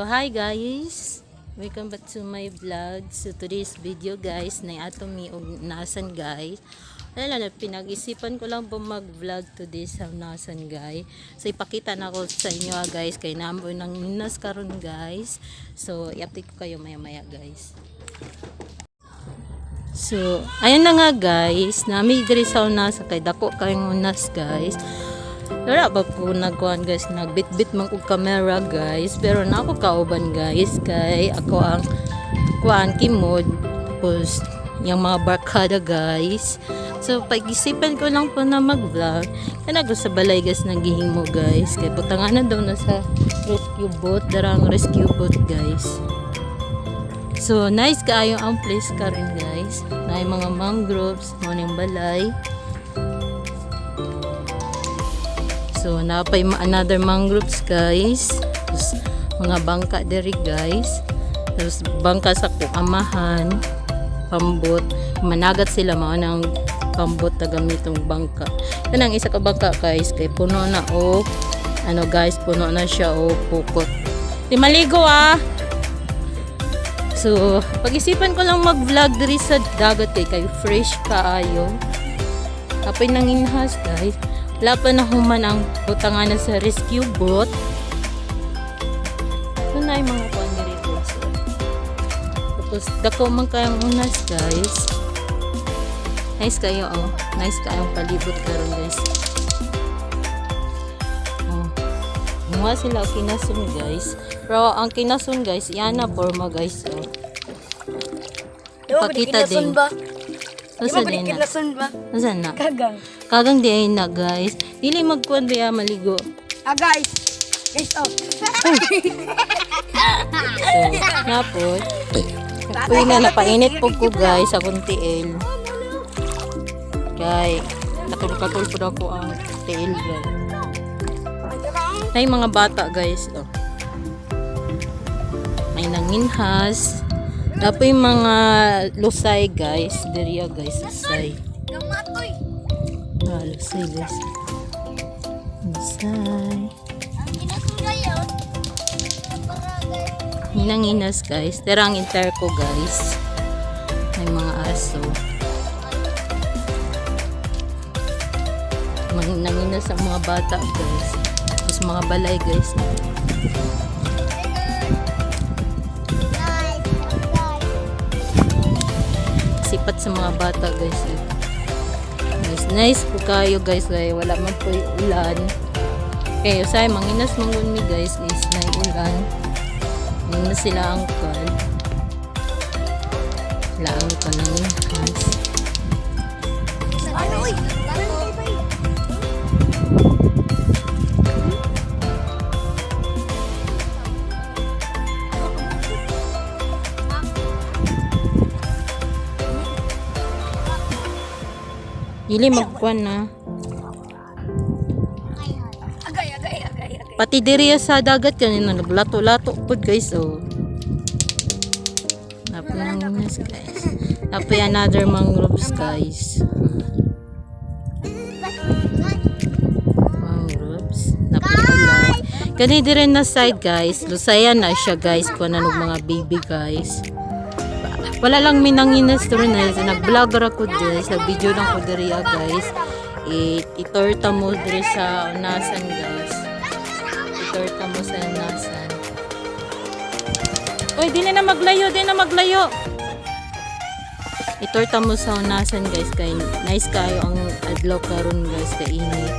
Hi guys! Welcome back to my vlog. So today's video guys, na ato mi og nasan guys. Wala na, pinag-isipan ko lang po mag-vlog today sa nasan guys. So ipakita na ko sa inyo guys, kay naambo ng minas karon guys. So i-update ko kayo maya-maya guys. So ayun na nga guys, nami diri sa unas kay dako kayong unas guys. Wala ba ko nagkuhan guys, nagbitbit man ko camera guys, pero na ako kauban guys, kay ako ang kuhan kimod, tapos yung mga barkada guys. So pag-isipan ko lang po na mag-vlog, kaya ko sa balay guys nagihing mo guys, kay butanganan daw na sa rescue boat, darang rescue boat guys. So nice kaayo ang place karon guys, na mga mangroves, mga balay. So, napay another mangroves guys. Tapos, mga bangka diri guys. Tapos, bangka sa amahan. Pambot. Managat sila mga nang pambot na gamitong bangka. Yan ang isa ka bangka guys. Kay puno na o. Ano guys, puno na siya o pukot. Di maligo ah! So, pag-isipan ko lang mag-vlog diri sa dagat kay fresh kaayo. Kapay nang inhas guys. Wala pa na human ang butanganan sa rescue boat. Ito na yung mga kuhan dito. So, tapos dako man kayong unas guys. Nice kayo oh. Nice kayong palibot karon guys. Oh. Mga sila kinasun guys. Pero ang kinasun guys, yan na forma guys. Oh. Ipakita din. Nasaan din na? Nasaan na? Kagang di ay na guys. Dili magkuhan ba maligo? Guys. Guys oh. So, napod. Uy na napainit po ko guys sa kuntiil. Kay natul-katul po ako ang tiil guys. Ay mga bata guys. Oh. May nanginhas. Tapos yung mga lusay guys. Diriya guys, lusay. Lusay guys. Lusay. Hinanginas guys. Terang interko guys. May mga aso. Nanginas ang mga bata guys. Tapos mga balay guys. Sipat sa mga bata guys. Nice po kayo guys, kaya wala man po yung ulan. Kaya say manginas mangun mi guys is na ulan. Manginas sila ang kal. Sila ang kanang hans. Dili magkuhan na. Pati diri sa dagat kanina naglato-lato pud guys oh. Napo nanginas guys. Napo another mangroves guys. Mangroves. Napo ulay. Kani diri na side guys. Lusayan na siya guys kuan ng mga baby guys. Wala lang minanginas to rin nag-vlogger ako diri sa video lang ko diri guys. Itorta mo diri sa unasan guys. Itorta mo sa unasan. Oy, di na maglayo, di na maglayo. Itorta mo sa unasan guys kay nice kayo ang adlaw karon guys kay init.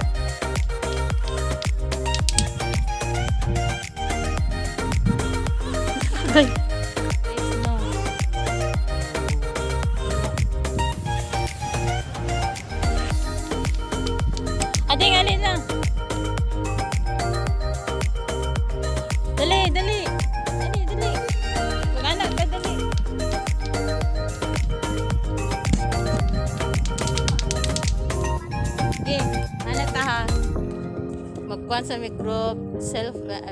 Guys. Ading, alin na. Dali, dali. Dali, dali. Mag-anak ka, dali. Okay, anak ka ha. Magkuhan sa may group selfie.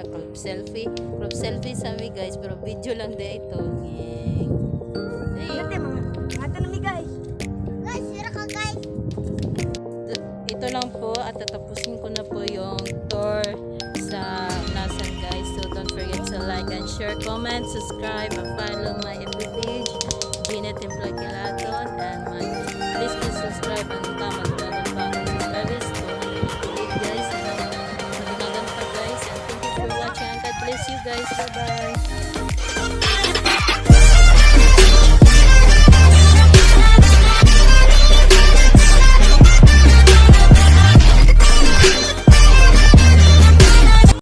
Group selfie sa may guys, pero video lang din ito. Ito lang po at tatapusin ko na po yung tour sa nasan guys. So don't forget to like and share. share, comment, subscribe, and follow my FB page, Janet Templo Kilaton, and my please subscribe ang magdanagan pa ang subscribers to 158 guys. Magdanagan pa guys, and thank you for watching. God bless you guys. Bye bye.